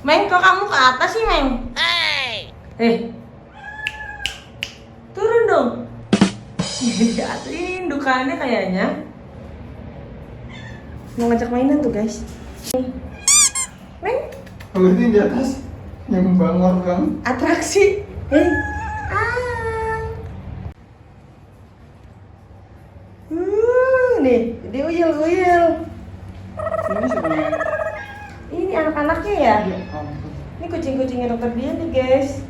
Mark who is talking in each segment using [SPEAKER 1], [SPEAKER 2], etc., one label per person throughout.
[SPEAKER 1] Meng, kok kamu ke atas sih, Meng? Turun dong. Di atas ini indukannya kayaknya. Mau ngajak mainan tuh, guys. Meng,
[SPEAKER 2] Kalau ini di atas yang bangor bang.
[SPEAKER 1] atraksi. Nih, dia uyel-uyel.
[SPEAKER 2] Ini sebenarnya.
[SPEAKER 1] Ini anak-anaknya ya?
[SPEAKER 2] Ya ampun.
[SPEAKER 1] Ini kucing-kucingnya dokter dia nih, guys.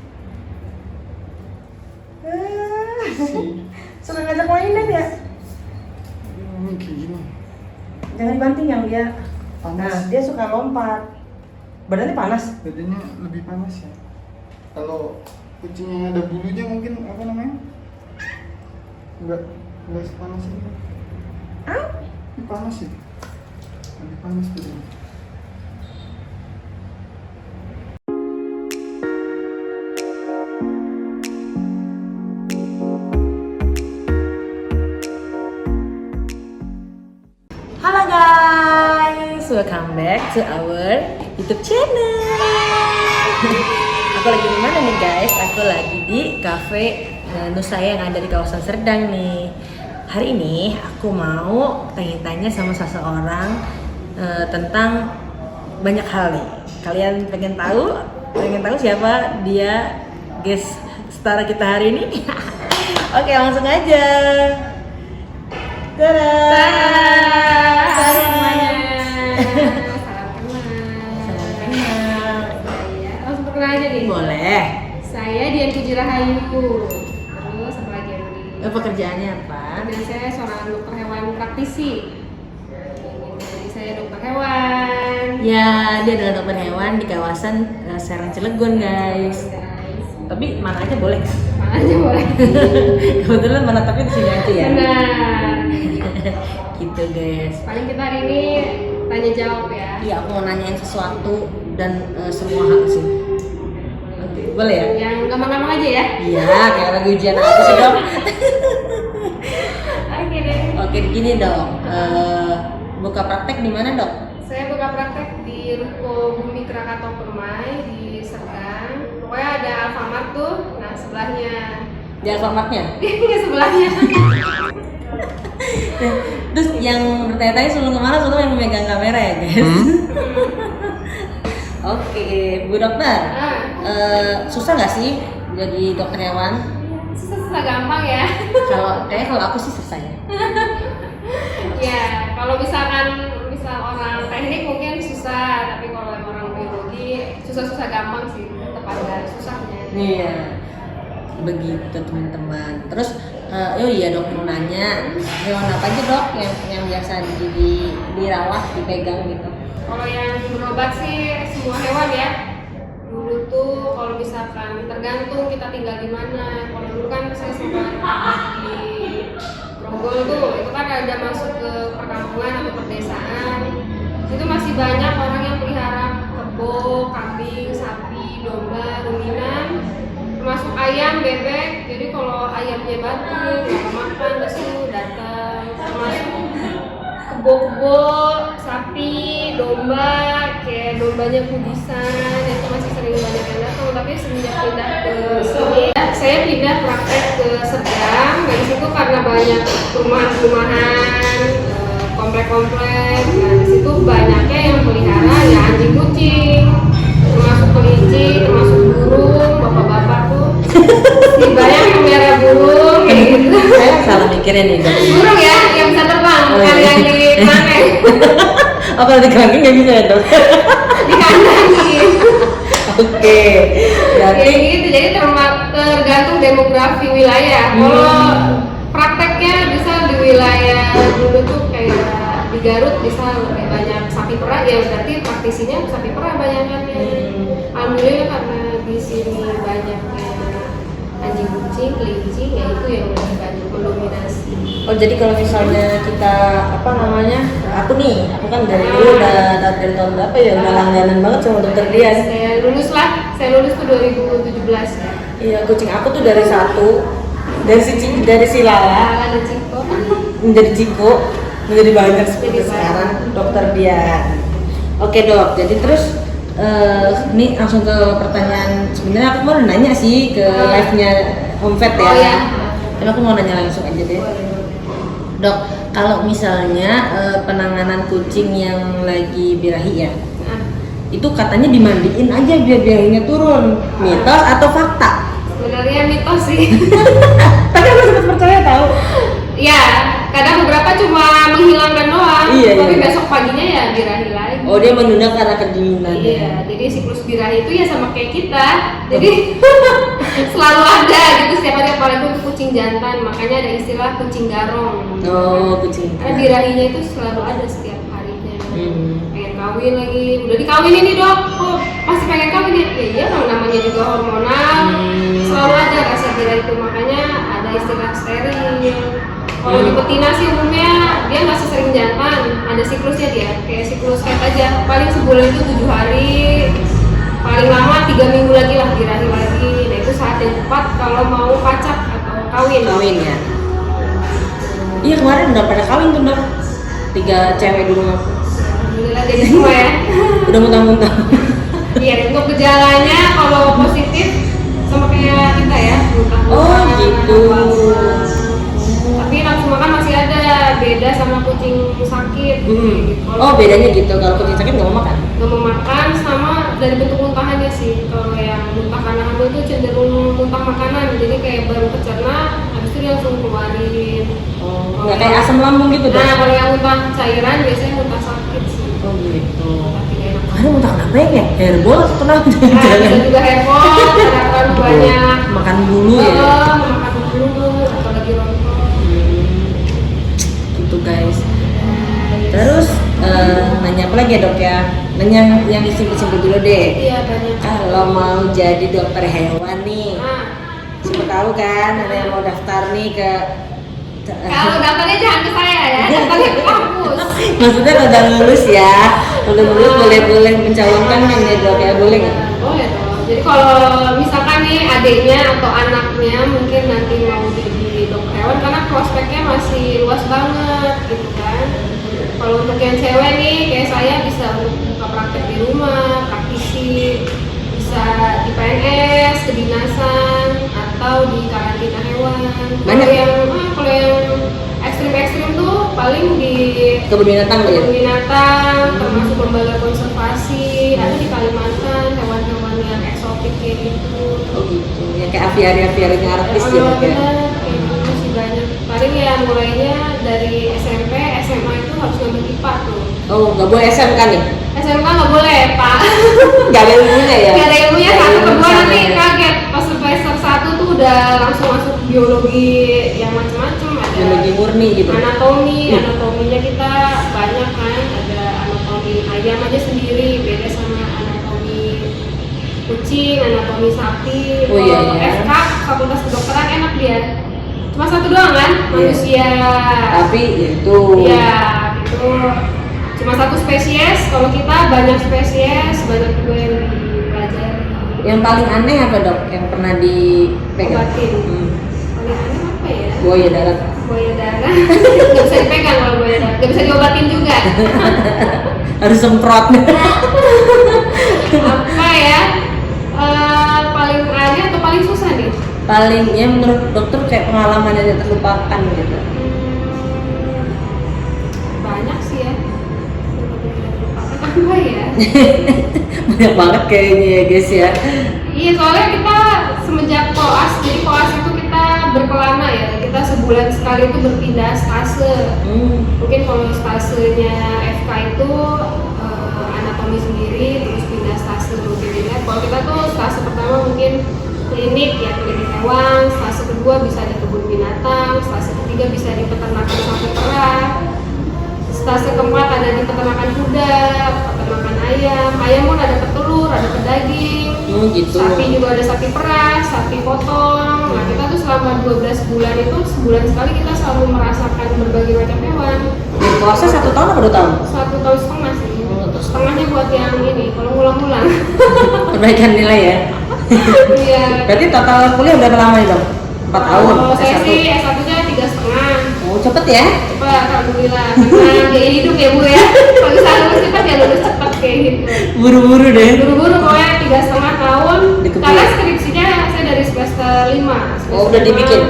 [SPEAKER 1] Suka ngajak mainan ya?
[SPEAKER 2] Ini kayak gini.
[SPEAKER 1] Jangan dibanting yang dia.
[SPEAKER 2] Panas.
[SPEAKER 1] Nah, dia suka lompat. Badannya panas.
[SPEAKER 2] Badannya lebih panas ya. Kalau kucing yang ada bulunya mungkin apa namanya? Enggak sepanas ini. Ini panas sih. Lebih panas badannya.
[SPEAKER 1] Halo guys, welcome back to our YouTube channel. Aku lagi di mana nih guys? Aku lagi di cafe Nusaya yang ada di kawasan Serdang nih. Hari ini aku mau tanya-tanya sama seseorang tentang banyak hal nih. Kalian pengen tahu? Pengen tahu siapa dia guest star kita hari ini? Oke, langsung aja. Dadah.
[SPEAKER 3] Halo semuanya.
[SPEAKER 1] Salam kenal.
[SPEAKER 3] Saya langsung perkenalan aja nih.
[SPEAKER 1] Boleh.
[SPEAKER 3] Saya Dian Puji Rahayu. Terus apa lagi yang di?
[SPEAKER 1] Pekerjaannya apa?
[SPEAKER 3] Dan saya seorang dokter hewan praktisi. Jadi saya dokter hewan.
[SPEAKER 1] Ya, dia adalah dokter hewan di kawasan Serang Cilegon, guys. Tapi mana aja boleh kan?
[SPEAKER 3] Mana aja boleh.
[SPEAKER 1] Kebetulan menetapnya di sini aja ya.
[SPEAKER 3] Benar.
[SPEAKER 1] Gitu, guys.
[SPEAKER 3] Paling kita hari ini tanya jawab ya.
[SPEAKER 1] Iya, aku mau nanyain sesuatu dan semua hal sih. Oke, boleh ya?
[SPEAKER 3] Yang gampang-gampang aja ya.
[SPEAKER 1] Iya, kayak lagi ujian aja sih, Dok.
[SPEAKER 3] Oke deh.
[SPEAKER 1] Oke, gini, Dok. Buka praktek di mana, Dok?
[SPEAKER 3] Saya buka praktek di Ruko Bumi Krakatau Permai di Serdang. Pokoknya ada Alfamart tuh, nah sebelahnya.
[SPEAKER 1] Di Alfamartnya?
[SPEAKER 3] Dia sebelahnya.
[SPEAKER 1] Terus yang bertanya-tanya sebelum kemana sebelum yang memegang kamera ya guys. Oke, Bu Dokter, susah nggak sih jadi dokter hewan?
[SPEAKER 3] Susah gampang ya.
[SPEAKER 1] Kalau aku sih susah ya.
[SPEAKER 3] Ya, kalau misalkan orang teknik mungkin susah, tapi kalau yang orang biologi susah-susah gampang sih, tetap ada susahnya.
[SPEAKER 1] Iya, begitu teman-teman. Terus, oh iya dok mau nanya, hewan apa aja dok yang biasa dirawat, dipegang gitu?
[SPEAKER 3] Kalau yang berobat sih semua hewan ya. Dulu tuh kalau misalkan tergantung kita tinggal di mana. Kalau dulu kan saya sempat di Ronggol tuh, itu kan ada masuk ke perkampungan atau perdesaan. Itu masih banyak orang yang pelihara kebo, kambing, sapi, domba, ruminan, termasuk ayam, bebek. Jadi kalau ayamnya batuk, nggak makan, lesu, datang. Termasuk kebo-kebo, sapi, domba, kayak dombanya kudisan, itu masih sering banyak yang datang. Tapi semenjak pindah ke sini, saya pindah praktek ke Serdang. Dari situ karena banyak perumahan-perumahan, komplek-komplek. Nah, di situ banyaknya yang pelihara ya anjing kucing, termasuk kelinci, termasuk burung, bapak-bapak tuh. Banyak yang melihara burung kayak gitu.
[SPEAKER 1] Saya salah mikirnya nih dok.
[SPEAKER 3] Burung ya, yang bisa terbang, bukan yang di kerangkeng.
[SPEAKER 1] Oh kalau di kerangkeng nggak bisa ya dok?
[SPEAKER 3] Di kandang gitu.
[SPEAKER 1] Oke, berarti
[SPEAKER 3] Kayak gitu, jadi tergantung demografi wilayah. Kalau prakteknya bisa di wilayah dulu tuh kayak di Garut bisa lebih banyak sapi perah, ya berarti praktisinya sapi perah banyakannya. Alhamdulillah karena di sini banyaknya anjing kucing, kelinci, ya itu yang lebih banyak mendominasi.
[SPEAKER 1] oh jadi kalau misalnya kita apa namanya, aku kan dari dulu udah dari tahun berapa ya udah langganan banget sama dokter Dian.
[SPEAKER 3] Saya lulus tuh 2017 ya.
[SPEAKER 1] Iya, kucing aku tuh dari si Lala
[SPEAKER 3] Ada Ciko.
[SPEAKER 1] menjadi Ciko, menjadi banyak seperti sekarang dokter Dian. Oke dok, jadi terus Nih langsung ke pertanyaan. Sebenarnya aku mau nanya sih ke live-nya Home Vet ya.
[SPEAKER 3] Oh ya.
[SPEAKER 1] Tapi aku mau nanya langsung aja deh. Dok, kalau misalnya penanganan kucing yang lagi birahi ya,
[SPEAKER 3] Nah,
[SPEAKER 1] itu katanya dimandiin aja biar birahinya turun. Mitos atau fakta?
[SPEAKER 3] sebenarnya mitos sih.
[SPEAKER 1] Tapi aku sempat percaya tahu.
[SPEAKER 3] Ya, kadang beberapa cuma menghilangkan doang,
[SPEAKER 1] Iya,
[SPEAKER 3] tapi
[SPEAKER 1] iya.
[SPEAKER 3] besok paginya ya birahi lagi.
[SPEAKER 1] Oh, dia menunda karena kedinginan.
[SPEAKER 3] Iya, jadi siklus birahi itu ya sama kayak kita. Jadi selalu ada gitu setiap hari, apalagi untuk kucing jantan. Makanya ada istilah kucing garong.
[SPEAKER 1] Oh, kucing.
[SPEAKER 3] Karena birahinya itu selalu ada setiap harinya.
[SPEAKER 1] Hmm.
[SPEAKER 3] Pengen kawin lagi, udah dikawinin nih dok, kok masih pengen kawin ya? Ya iya, namanya juga hormonal. Selalu ada rasa birahi itu, makanya ada istilah steril. Kalau di betina sih umumnya dia nggak sesering jantan, ada siklusnya dia, kayak siklus head aja. Paling sebulan itu 7 hari, paling lama 3 minggu lagi lah birahi lagi. Nah itu saat yang tepat kalau mau pacak atau kawin.
[SPEAKER 1] Kawin ya. Iya, kemarin udah pada kawin tuh, Dok. 3 cewek di rumah.
[SPEAKER 3] Alhamdulillah jadi semua ya.
[SPEAKER 1] Udah muntah-muntah.
[SPEAKER 3] Iya, untuk gejalanya kalau positif sama kayak kita ya, muntah-muntah.
[SPEAKER 1] Oh, gitu.
[SPEAKER 3] Tapi nafsu makan masih ada, beda sama kucing sakit. Gitu.
[SPEAKER 1] Oh, bedanya gitu. Kalau kucing sakit nggak mau makan.
[SPEAKER 3] Nggak mau makan sama dari bentuk muntahannya sih. Kalau yang muntah karena hamil itu cenderung muntah makanan, jadi kayak baru kecerna, habis itu dia langsung keluarin.
[SPEAKER 1] Oh, nggak kayak asam lambung gitu, Dok.
[SPEAKER 3] Nah, kalau yang muntah cairan biasanya muntah sakit sih.
[SPEAKER 1] Oh, gitu.
[SPEAKER 3] Tapi nggak enak.
[SPEAKER 1] Kemarin muntah kenapa ya? Hairball atau kenapa?
[SPEAKER 3] Nah, bisa juga heboh, karena terlalu banyak
[SPEAKER 1] Makan bulu ya.
[SPEAKER 3] makan bulu atau lagi rontok.
[SPEAKER 1] Gitu guys. Terus nanya apa lagi ya, Dok ya? Nanya yang simpel-simpel dulu deh.
[SPEAKER 3] Iya banyak.
[SPEAKER 1] Kalau mau jadi dokter hewan nih,
[SPEAKER 3] Nah,
[SPEAKER 1] siapa tahu kan ada yang mau daftar nih ke
[SPEAKER 3] kalau daftarnya jangan ke saya ya, daftarnya ke kampus.
[SPEAKER 1] maksudnya kalau udah lulus ya, udah lulus boleh mencalonkan kan ya, Dok ya, boleh nggak?
[SPEAKER 3] Boleh dong. Jadi kalau misalkan nih adiknya atau anaknya mungkin nanti mau jadi dokter hewan, karena prospeknya masih luas banget gitu kan. Kalau untuk yang cewek nih kayak saya bisa untuk buka praktek di rumah, praktisi, bisa di PNS, kedinasan, atau di karantina hewan.
[SPEAKER 1] Banyak.
[SPEAKER 3] Kalau yang ekstrim tuh paling di
[SPEAKER 1] Kebun binatang ya?
[SPEAKER 3] kebun binatang, termasuk lembaga konservasi, ada di Kalimantan hewan-hewan yang eksotik kayak gitu.
[SPEAKER 1] Oh gitu, ya kayak aviari-aviarinya artis ya, Dok ya?
[SPEAKER 3] Bener, kayak gitu masih banyak. Paling ya mulainya dari SMP, SMA itu harus ngambil IPA tuh.
[SPEAKER 1] Oh, nggak boleh SMK nih?
[SPEAKER 3] SMK nggak boleh Pak.
[SPEAKER 1] Nggak ada ilmunya ya?
[SPEAKER 3] Gak ada ilmunya,
[SPEAKER 1] Nggak ada
[SPEAKER 3] satu
[SPEAKER 1] ilmu
[SPEAKER 3] kedua
[SPEAKER 1] sana
[SPEAKER 3] nanti
[SPEAKER 1] ya?
[SPEAKER 3] kaget. Pas semester 1 tuh udah langsung masuk biologi yang macam-macam, ada
[SPEAKER 1] Biologi murni gitu?
[SPEAKER 3] anatominya kita banyak kan, ada anatomi ayam aja sendiri beda sama anatomi kucing, anatomi sapi.
[SPEAKER 1] Oh, iya,
[SPEAKER 3] Kalau
[SPEAKER 1] iya.
[SPEAKER 3] FK Fakultas Kedokteran enak dia, cuma satu doang kan, manusia.
[SPEAKER 1] Tapi ya itu
[SPEAKER 3] Iya, itu cuma satu spesies. Kalau kita banyak spesies, banyak juga yang dipelajari.
[SPEAKER 1] yang paling aneh apa, Dok? Yang pernah dipegang?
[SPEAKER 3] Obatin.
[SPEAKER 1] Hmm.
[SPEAKER 3] Paling aneh apa ya?
[SPEAKER 1] Buaya darat.
[SPEAKER 3] Buaya darat. Nggak bisa dipegang kalau buaya darat. Nggak bisa diobatin juga.
[SPEAKER 1] Harus semprot.
[SPEAKER 3] Apa ya? Paling aneh atau paling susah nih?
[SPEAKER 1] Paling ya menurut dokter kayak pengalaman yang tidak terlupakan gitu.
[SPEAKER 3] Banyak sih ya. Apa ya?
[SPEAKER 1] Banyak banget kayaknya ya guys ya.
[SPEAKER 3] Iya, soalnya kita semenjak koas, jadi koas itu kita berkelana ya. Kita sebulan sekali itu berpindah stase. Mungkin kalau stasenya FK itu anatomi sendiri, terus pindah stase berikutnya. Kalau kita tuh stase pertama mungkin klinik ya, klinik hewan. Stase kedua bisa di kebun binatang. Stase ketiga bisa di peternakan sapi perah. Stase keempat ada di peternakan kuda, peternakan ayam. Ayam pun ada petelur, ada pedaging.
[SPEAKER 1] Gitu.
[SPEAKER 3] Sapi juga ada sapi perah, sapi potong. Nah kita tuh selama 12 bulan itu sebulan sekali kita selalu merasakan berbagai macam hewan.
[SPEAKER 1] Yang puasa 1 tahun apa 2 tahun?
[SPEAKER 3] 1 tahun setengah sih.
[SPEAKER 1] Oh, terus
[SPEAKER 3] Setengahnya buat yang ini, kalau ngulang-ngulang.
[SPEAKER 1] perbaikan nilai ya.
[SPEAKER 3] Iya.
[SPEAKER 1] Berarti total kuliah berapa lama nih, Dok? 4 tahun.
[SPEAKER 3] Kalau saya
[SPEAKER 1] S1.
[SPEAKER 3] sih S1-nya 3,5.
[SPEAKER 1] Oh cepet ya.
[SPEAKER 3] Cepat, alhamdulillah. Karena gaya hidup ya Bu ya. Kalau bisa lulus cepat ya lulus cepat kayak gitu.
[SPEAKER 1] Buru-buru deh.
[SPEAKER 3] Buru-buru pokoknya 3,5 tahun.
[SPEAKER 1] Dikebut.
[SPEAKER 3] Karena skripsinya saya dari semester 5.
[SPEAKER 1] Oh, udah dibikin?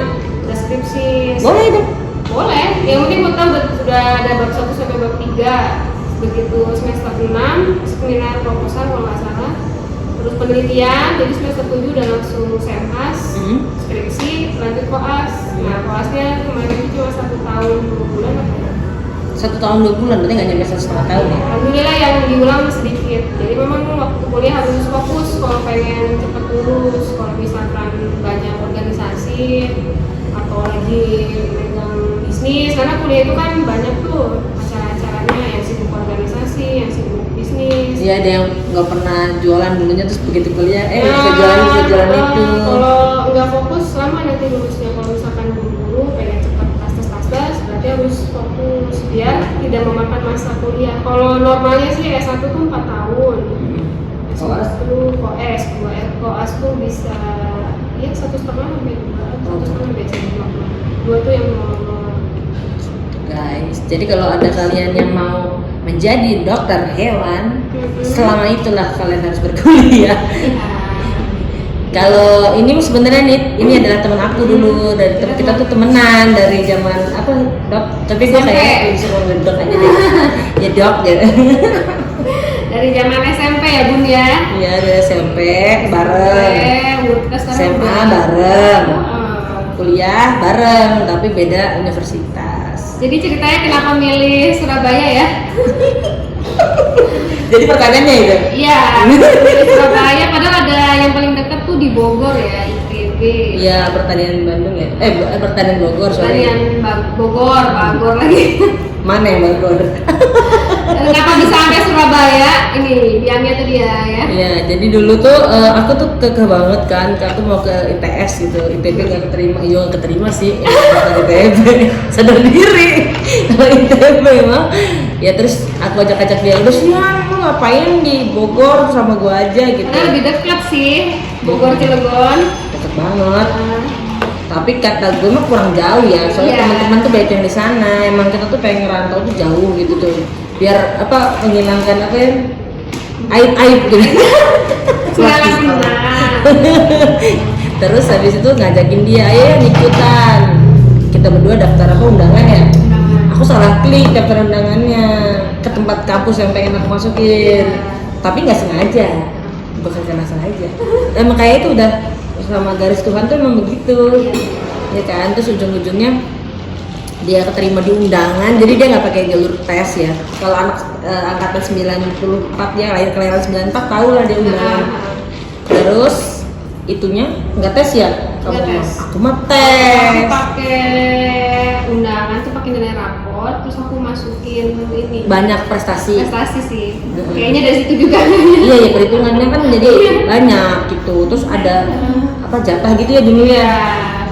[SPEAKER 3] Udah skripsi.
[SPEAKER 1] Boleh dong.
[SPEAKER 3] Boleh. Yang penting mau tahu sudah ada bab 1 sampai bab 3. Begitu semester 6 seminar proposal kalau nggak salah. Terus penelitian, jadi semester 7 udah langsung semhas, skripsi, lanjut koas. Nah koasnya kemarin itu cuma 1 tahun 2 bulan apa ya?
[SPEAKER 1] 1 tahun 2 bulan, berarti nggak nyampe 1,5 tahun ya?
[SPEAKER 3] Alhamdulillah yang diulang sedikit. Jadi memang waktu kuliah harus fokus kalau pengen cepat lulus. Kalau misalkan banyak organisasi atau lagi megang bisnis, karena kuliah itu kan banyak tuh acara-acaranya yang sibuk organisasi, yang sibuk bisnis.
[SPEAKER 1] Iya, ada yang nggak pernah jualan dulunya terus begitu kuliah, bisa jualan itu.
[SPEAKER 3] Kalau nggak fokus lama nanti lulusnya. Kalau misalkan buru-buru pengen cepat tas berarti harus fokus biar tidak memakan masa kuliah. Kalau normalnya sih S1 tuh 4 tahun.
[SPEAKER 1] Koas?
[SPEAKER 3] Koas, koas tuh bisa ya 1,5 sampai 2, 1,5 biasanya 2 tuh yang normal.
[SPEAKER 1] Guys, jadi kalau ada kalian yang mau menjadi dokter hewan, selama itulah kalian harus berkuliah. Kalau ini sebenarnya nih, ini adalah teman aku dulu dari kita tuh temenan dari zaman apa dok, tapi gue kayak disuruh dok aja deh, ya dok ya.
[SPEAKER 3] Dari zaman SMP ya Bun ya?
[SPEAKER 1] Iya dari SMP bareng, SMA bareng, kuliah bareng, tapi beda universitas.
[SPEAKER 3] Jadi ceritanya kenapa milih Surabaya ya?
[SPEAKER 1] Jadi pertanyaannya itu?
[SPEAKER 3] Iya, milih Surabaya. Padahal ada yang paling dekat tuh di Bogor ya, ITB.
[SPEAKER 1] Iya, pertanian Bandung ya? Pertanian Bogor soalnya.
[SPEAKER 3] Pertanian Bogor lagi.
[SPEAKER 1] Mana yang Bogor?
[SPEAKER 3] Kenapa bisa sampai Surabaya? Ini biangnya tuh dia ya.
[SPEAKER 1] Iya, jadi dulu tuh aku tuh kekeh banget kan, aku mau ke ITS gitu, ITB nggak keterima, iya nggak keterima sih, ITB, sadar diri, kalau ITB mah, ya terus aku ajak dia, udah sih mau ngapain di Bogor sama gua aja gitu.
[SPEAKER 3] Karena lebih dekat sih, Bogor Cilegon.
[SPEAKER 1] Deket banget. Tapi kata gue mah kurang jauh ya, soalnya teman-teman tuh banyak yang di sana, emang kita tuh pengen ngerantau tuh jauh gitu tuh, biar apa menghilangkan apa ya aib gitu. Terus habis itu ngajakin dia, ayo ikutan, kita berdua daftar apa undangan ya, aku salah klik daftar undangannya ke tempat kampus yang pengen aku masukin, tapi nggak sengaja, bukan karena sengaja, emang kayak itu udah sama garis Tuhan tuh emang begitu, ya kan. Terus ujung-ujungnya dia keterima di undangan, jadi dia nggak pakai jalur tes ya. Kalau anak angkatan 94 ya, kelahiran 94 tahu lah dia undangan. Terus itunya nggak tes ya? Kamu
[SPEAKER 3] tes.
[SPEAKER 1] Aku mah tes.
[SPEAKER 3] Aku pakai undangan tuh pakai nilai rapor, terus aku masukin ini.
[SPEAKER 1] Banyak prestasi.
[SPEAKER 3] Prestasi sih. Kayaknya dari situ juga.
[SPEAKER 1] Iya ya, perhitungannya kan jadi banyak gitu. Terus ada apa jatah gitu ya dulu ya.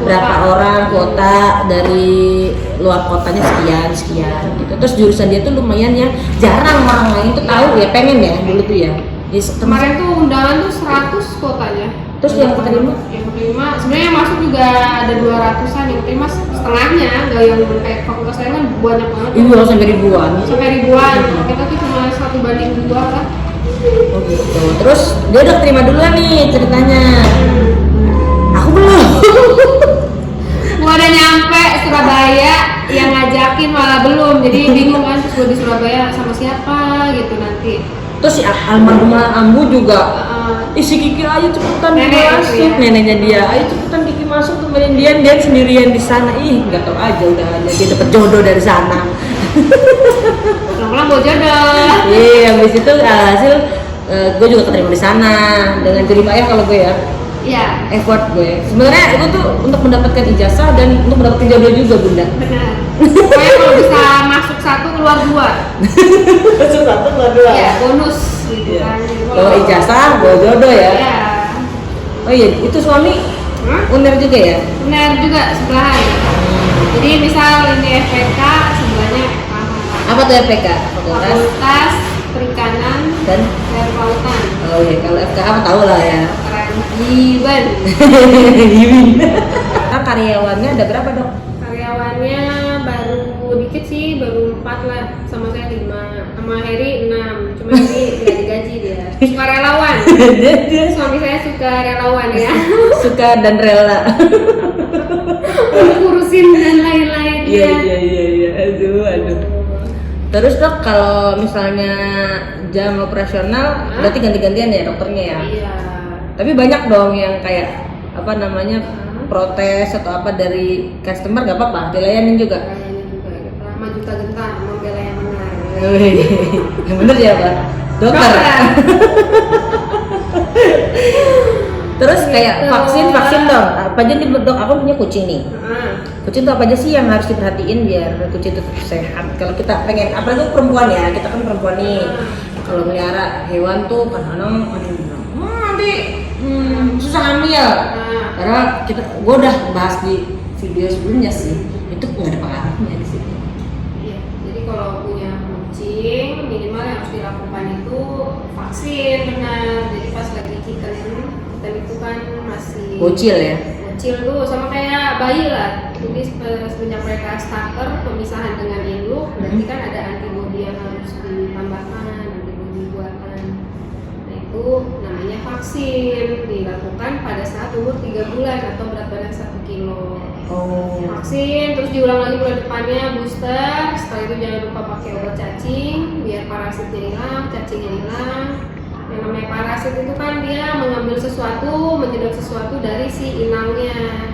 [SPEAKER 1] Berapa orang kuota dari luar kotanya sekian gitu. Terus jurusan dia tuh lumayan yang jarang orang lain tuh tahu ya, pengen ya dulu tuh ya.
[SPEAKER 3] Kemarin tuh undangan tuh 100 kuotanya.
[SPEAKER 1] Terus yang keterima?
[SPEAKER 3] Yang keterima sebenarnya yang masuk juga ada 200-an, yang keterima setengahnya, nggak yang kayak fakultas lain kan banyak banget.
[SPEAKER 1] Iya sampai ribuan.
[SPEAKER 3] Sampai ribuan. Kita tuh cuma 1:2 lah.
[SPEAKER 1] Oh gitu. Terus dia udah terima duluan nih ceritanya. Aku belum.
[SPEAKER 3] Gua udah nyampe Surabaya, yang ngajakin malah belum, jadi bingung kan. Terus gua di Surabaya sama siapa gitu nanti.
[SPEAKER 1] Terus si almarhumah Ambu juga, si Kiki ayo cepetan masuk, ya? Neneknya dia, ayo cepetan Kiki masuk temenin dia sendirian di sana. Ih nggak tahu aja udah dia dapet jodoh dari sana.
[SPEAKER 3] Pulang-pulang bawa jodoh.
[SPEAKER 1] Iya, habis itu hasil gue juga keterima di sana dengan jerih payah kalau gue ya.
[SPEAKER 3] Iya.
[SPEAKER 1] Effort gue. Sebenarnya itu tuh untuk mendapatkan ijazah dan untuk mendapatkan jodoh juga bunda.
[SPEAKER 3] Benar. Pokoknya kalau bisa masuk 1 keluar 2.
[SPEAKER 1] Masuk 1 keluar 2.
[SPEAKER 3] Iya, bonus gitu kan.
[SPEAKER 1] Kalau ijazah, gue jodoh ya.
[SPEAKER 3] Iya.
[SPEAKER 1] Oh iya, itu suami UNER juga ya?
[SPEAKER 3] UNER juga sebelahan. Jadi misal ini FPK sebelahnya
[SPEAKER 1] apa tuh FPK?
[SPEAKER 3] Fakultas Perikanan
[SPEAKER 1] dan
[SPEAKER 3] Kelautan.
[SPEAKER 1] Oh iya, kalau FKA tahu lah ya.
[SPEAKER 3] Iban.
[SPEAKER 1] Karyawannya ada berapa dok?
[SPEAKER 3] Karyawannya baru 4 lah, sama saya 5, sama Heri 6. Cuma ini nggak digaji dia. Suka relawan. Suami saya suka relawan ya.
[SPEAKER 1] Suka dan rela.
[SPEAKER 3] Ngurusin dan lain-lain
[SPEAKER 1] Iya
[SPEAKER 3] ya.
[SPEAKER 1] iya. Aduh. Terus dok, kalau misalnya jam operasional berarti ganti-gantian ya dokternya ya?
[SPEAKER 3] Iya.
[SPEAKER 1] Tapi banyak dong yang kayak apa namanya protes atau apa dari customer, nggak apa-apa, dilayanin juga.
[SPEAKER 3] Kayaknya juga kita maju gentar membela yang benar.
[SPEAKER 1] Yang bener ya pak? Dokter. Terus kayak vaksin dong. Apa aja nih dok? Aku punya kucing nih. Kucing tuh apa aja sih yang harus diperhatiin biar kucing itu tetap sehat? Kalau kita pengen, apalagi perempuan ya, kita kan perempuan nih. Kalau melihara hewan tuh kadang-kadang nanti susah hamil. Karena gue udah bahas di video sebelumnya sih, itu nggak ada pengaruhnya di situ.
[SPEAKER 3] Iya, jadi kalau punya kucing minimal yang harus dilakukan itu vaksin benar. Jadi pas lagi kita itu kan masih
[SPEAKER 1] Bocil ya?
[SPEAKER 3] Bocil tuh sama kayak bayi lah. Jadi semenjak mereka starter pemisahan dengan induk, berarti kan ada antibodi yang harus ditambahkan, antibodi buatan. Nah itu namanya vaksin, dilakukan pada saat umur 3 bulan atau berat badan 1 kilo. Vaksin, terus diulang lagi bulan depannya booster. Setelah itu jangan lupa pakai obat cacing biar parasitnya hilang, cacingnya hilang. Yang namanya parasit itu kan dia mengambil sesuatu, menyedot sesuatu dari si inangnya.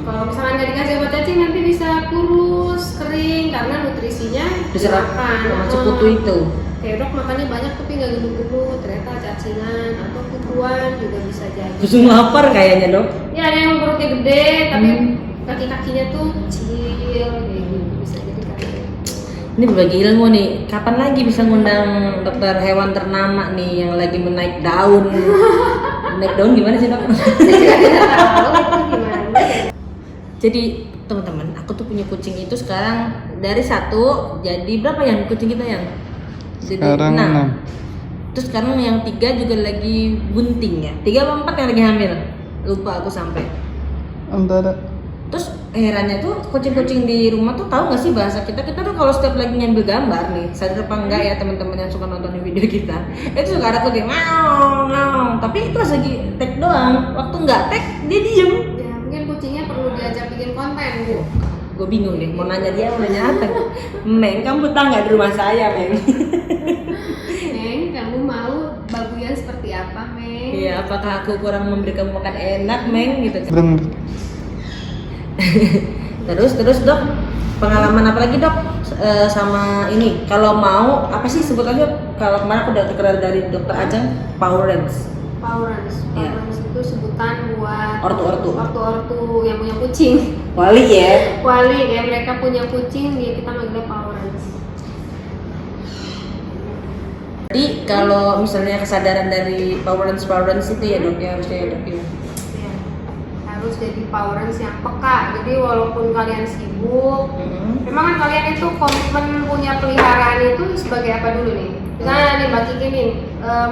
[SPEAKER 3] Kalau misalkan nggak dikasih obat cacing nanti bisa kurus, kering karena nutrisinya
[SPEAKER 1] diserap sama kutu itu.
[SPEAKER 3] Kayak dok makannya banyak tapi nggak gendut-gendut, ternyata cacingan atau kutuan juga bisa jadi.
[SPEAKER 1] Langsung lapar kayaknya dok.
[SPEAKER 3] Ya ada yang perutnya gede tapi kaki-kakinya tuh kecil, kayak gitu bisa jadi kayak.
[SPEAKER 1] Ini berbagi ilmu nih. Kapan lagi bisa ngundang dokter hewan ternama nih yang lagi menaik daun? Menaik daun gimana sih dok? Jadi teman-teman, aku tuh punya kucing itu sekarang dari 1 jadi berapa yang kucing kita yang? Jadi
[SPEAKER 2] Sekarang 6.
[SPEAKER 1] Terus sekarang yang 3 juga lagi bunting ya. 3 apa 4 yang lagi hamil? Lupa aku sampai.
[SPEAKER 2] Antara.
[SPEAKER 1] Terus herannya tuh kucing-kucing di rumah tuh tahu nggak sih bahasa kita? Kita tuh kalau setiap lagi ngambil gambar nih, sadar apa enggak ya teman-teman yang suka nonton video kita, itu suka ada kucing ngau. Tapi itu pas lagi tag doang. Waktu nggak tag dia diem.
[SPEAKER 3] Ya mungkin kucingnya perlu diajak bikin konten bu.
[SPEAKER 1] Gue bingung deh, mau nanya dia, mau nanya apa? Meng, kamu betah nggak di rumah saya, Meng?
[SPEAKER 3] Meng, kamu mau baguyan seperti apa, Meng?
[SPEAKER 1] Iya, apakah aku kurang memberi kamu makan enak, Meng? Gitu. Terus dok, pengalaman apa lagi dok sama ini? Kalau mau apa sih sebut aja? Kalau kemarin aku udah terkenal dari dokter Ajeng, Powerance.
[SPEAKER 3] Powerance itu sebutan buat ortu yang punya kucing.
[SPEAKER 1] Wali ya?
[SPEAKER 3] Wali ya, mereka punya kucing, kita manggilnya Powerance.
[SPEAKER 1] Jadi kalau misalnya kesadaran dari Powerance itu ya dok ya harusnya ya dok ya.
[SPEAKER 3] Harus jadi Powerance yang peka. Jadi walaupun kalian sibuk, memang kan kalian itu komitmen punya peliharaan itu sebagai apa dulu nih? Misalnya nih Mbak Kiki nih,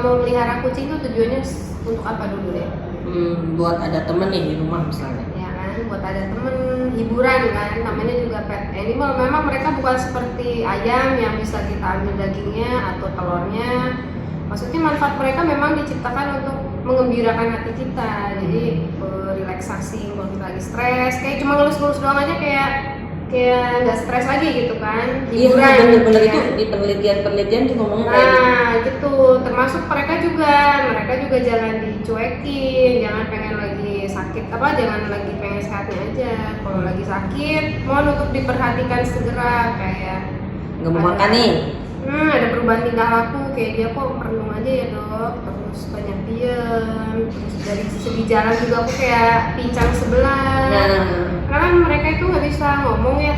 [SPEAKER 3] mau melihara kucing itu tujuannya untuk apa dulu deh?
[SPEAKER 1] Buat ada temen nih di rumah misalnya.
[SPEAKER 3] Ya kan, buat ada temen, hiburan kan, namanya juga pet animal. Memang mereka bukan seperti ayam yang bisa kita ambil dagingnya atau telurnya. Maksudnya manfaat mereka memang diciptakan untuk mengembirakan hati kita. Jadi relaksasi kalau kita lagi stres, kayak cuma ngelus-ngelus doang aja kayak nggak stres lagi gitu kan.
[SPEAKER 1] Iya bener-bener itu di penelitian tuh ngomongnya kayak gitu.
[SPEAKER 3] Nah gitu, termasuk mereka juga jangan dicuekin, jangan pengen lagi sakit jangan lagi pengen sehatnya aja. Kalau lagi sakit mohon untuk diperhatikan segera, kayak
[SPEAKER 1] nggak mau makan nih.
[SPEAKER 3] Ada perubahan tingkah laku, kayak dia kok merenung aja ya dok, terus banyak diem, terus dari segi jalan juga aku kayak pincang sebelah. Karena kan mereka itu nggak bisa ngomong ya,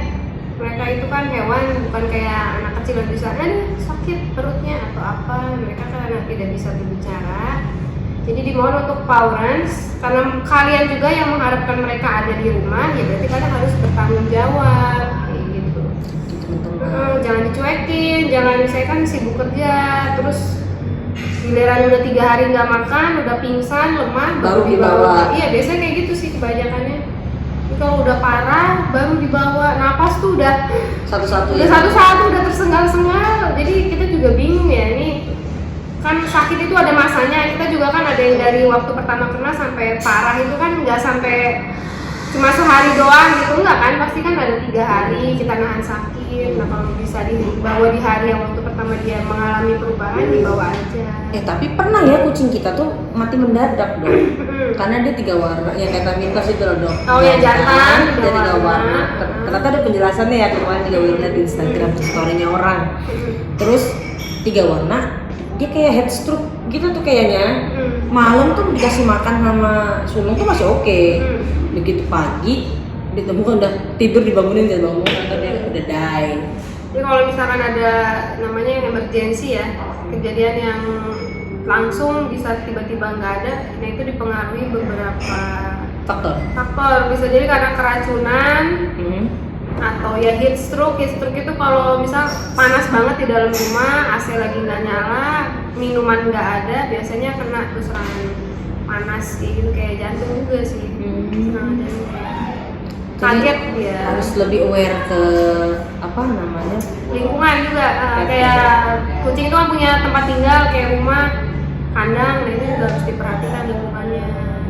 [SPEAKER 3] mereka itu kan hewan, bukan kayak anak kecil yang bisa sakit perutnya atau apa, mereka kan tidak bisa berbicara. Jadi dimohon untuk Powerance, karena kalian juga yang mengharapkan mereka ada di rumah, ya berarti kalian harus bertanggung jawab kayak gitu. Jangan dicuekin, jangan saya kan sibuk kerja, terus giliran udah 3 hari nggak makan, udah pingsan, lemah,
[SPEAKER 1] baru dibawa.
[SPEAKER 3] Iya biasanya kayak gitu sih kebanyakannya. kalau udah parah baru dibawa. Napas tuh udah
[SPEAKER 1] Satu-satu
[SPEAKER 3] udah
[SPEAKER 1] ya.
[SPEAKER 3] satu-satu udah tersengal-sengal. Jadi kita juga bingung ya, ini kan sakit itu ada masanya. Kita juga kan ada yang dari waktu pertama kena sampai parah itu kan nggak sampai cuma sehari doang gitu, enggak kan, pasti kan ada 3 hari kita nahan sakit. Nah kalau bisa dibawa di hari yang waktu pertama dia mengalami perubahan, dibawa aja.
[SPEAKER 1] Tapi pernah ya kucing kita tuh mati mendadak dong. Karena dia 3 warna, yang kata mitos itu loh dok.
[SPEAKER 3] Oh ya, jantan,
[SPEAKER 1] dia 3 warna.
[SPEAKER 3] warna.
[SPEAKER 1] Ternyata ada penjelasannya ya, kemarin juga udah lihat di Instagram story-nya orang. Terus 3 warna, dia kayak head stroke gitu tuh kayaknya. Malam tuh dikasih makan sama sulung tuh masih oke. Begitu pagi ditemukan udah tidur, dibangunin dia bangun atau dia udah die.
[SPEAKER 3] Jadi kalau misalkan ada namanya yang emergency ya, kejadian yang langsung bisa tiba-tiba nggak ada, nah itu dipengaruhi beberapa faktor. Bisa jadi karena keracunan atau ya heat stroke. Heat stroke itu kalau misal panas banget di dalam rumah, AC lagi nggak nyala, minuman nggak ada, biasanya kena tuh serangan panas gitu, kayak jantung juga sih. Serangan jantung. Kaget dia.
[SPEAKER 1] Harus lebih aware ke apa namanya,
[SPEAKER 3] Lingkungan juga, kayak kucing itu kan punya tempat tinggal kayak rumah, kandang, nah itu juga harus diperhatikan lingkungannya,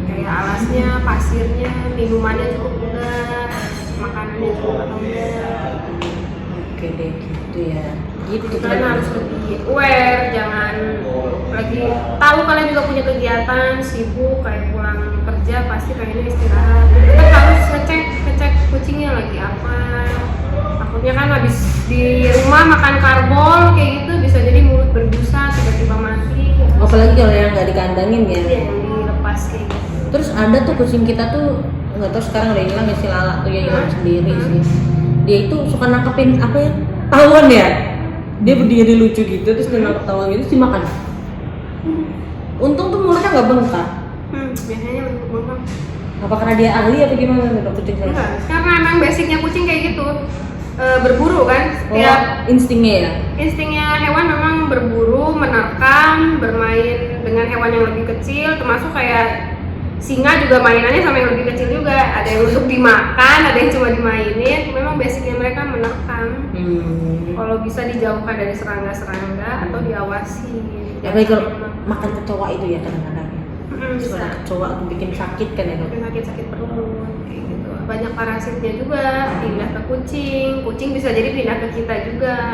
[SPEAKER 3] kayak alasnya, pasirnya, minumannya cukup enggak, makanannya cukup atau enggak.
[SPEAKER 1] Oke deh gitu ya. Gitu
[SPEAKER 3] Kalian harus lebih aware, jangan lagi tahu kalian juga punya kegiatan sibuk kayak pulang kerja pasti pengennya istirahat. Kita harus ngecek kucingnya lagi apa. Takutnya kan habis di rumah makan karbol kayak gitu bisa jadi mulut berbusa tiba-tiba mati.
[SPEAKER 1] Apalagi kalau yang nggak dikandangin ya.
[SPEAKER 3] Iya, yang dilepas kayak gitu.
[SPEAKER 1] Terus ada tuh kucing kita tuh nggak tahu sekarang udah hilang ya, si Lala tuh yang hilang sendiri sih. Dia itu suka nangkepin apa ya? Tawon ya. Dia berdiri lucu gitu terus dia nangkep tawon gitu terus dimakan. Untung tuh mulutnya nggak bengkak.
[SPEAKER 3] Biasanya bengkak.
[SPEAKER 1] Apa karena dia ahli atau gimana nih kucing saya?
[SPEAKER 3] Enggak, karena emang basicnya kucing kayak gitu. Berburu kan.
[SPEAKER 1] Instingnya ya.
[SPEAKER 3] Instingnya hewan memang berburu, menerkam, bermain dengan hewan yang lebih kecil, termasuk kayak singa juga mainannya sama yang lebih kecil juga. Ada yang untuk dimakan, ada yang cuma dimainin. Memang basicnya mereka menerkam. Kalau bisa dijauhkan dari serangga-serangga atau diawasi.
[SPEAKER 1] Apalagi kalau makan kecoa itu ya kadang-kadang.
[SPEAKER 3] Bisa.
[SPEAKER 1] Kecoa tuh bikin sakit kan ya dok?
[SPEAKER 3] Bikin sakit perut kayak gitu. Banyak parasitnya juga pindah ke kucing. Kucing bisa jadi pindah ke kita juga.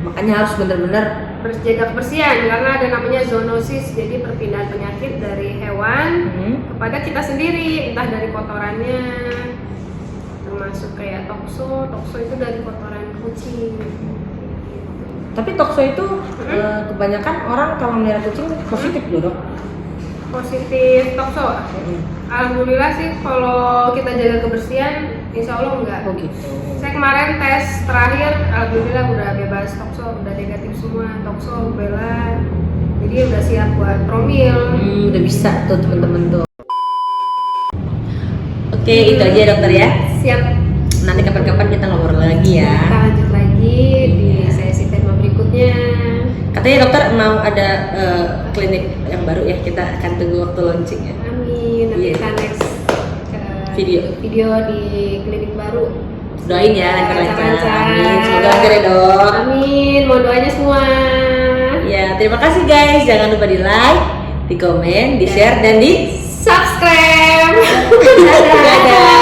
[SPEAKER 1] Makanya harus benar-benar
[SPEAKER 3] harus jaga kebersihan karena ada namanya zoonosis, jadi perpindahan penyakit dari hewan kepada kita sendiri, entah dari kotorannya, termasuk kayak tokso itu dari kotoran kucing.
[SPEAKER 1] Tapi tokso itu kebanyakan orang kalau melihara kucing positif loh dok.
[SPEAKER 3] Positif tokso? Alhamdulillah sih kalau kita jaga kebersihan, insya Allah enggak.
[SPEAKER 1] Oh gitu.
[SPEAKER 3] Saya kemarin tes terakhir, alhamdulillah udah bebas tokso, udah negatif semua, tokso, rubella. Jadi udah siap buat promil.
[SPEAKER 1] Udah bisa tuh temen-temen tuh. Oke, itu aja ya dokter ya.
[SPEAKER 3] Siap.
[SPEAKER 1] Nanti kapan-kapan kita ngobrol lagi ya.
[SPEAKER 3] Kita lanjut lagi di sesi tema berikutnya.
[SPEAKER 1] Katanya dokter mau ada klinik yang baru ya, kita akan tunggu waktu launching ya.
[SPEAKER 3] Amin. Nanti kita next ke video di klinik baru.
[SPEAKER 1] Doain ya lancar-lancar.
[SPEAKER 3] Lancar-lancar.
[SPEAKER 1] Amin. Semoga lancar ya dok.
[SPEAKER 3] Amin. Mohon doanya semua.
[SPEAKER 1] Ya, terima kasih guys. Jangan lupa di like, di komen, di share dan di
[SPEAKER 3] Subscribe.
[SPEAKER 1] dadah.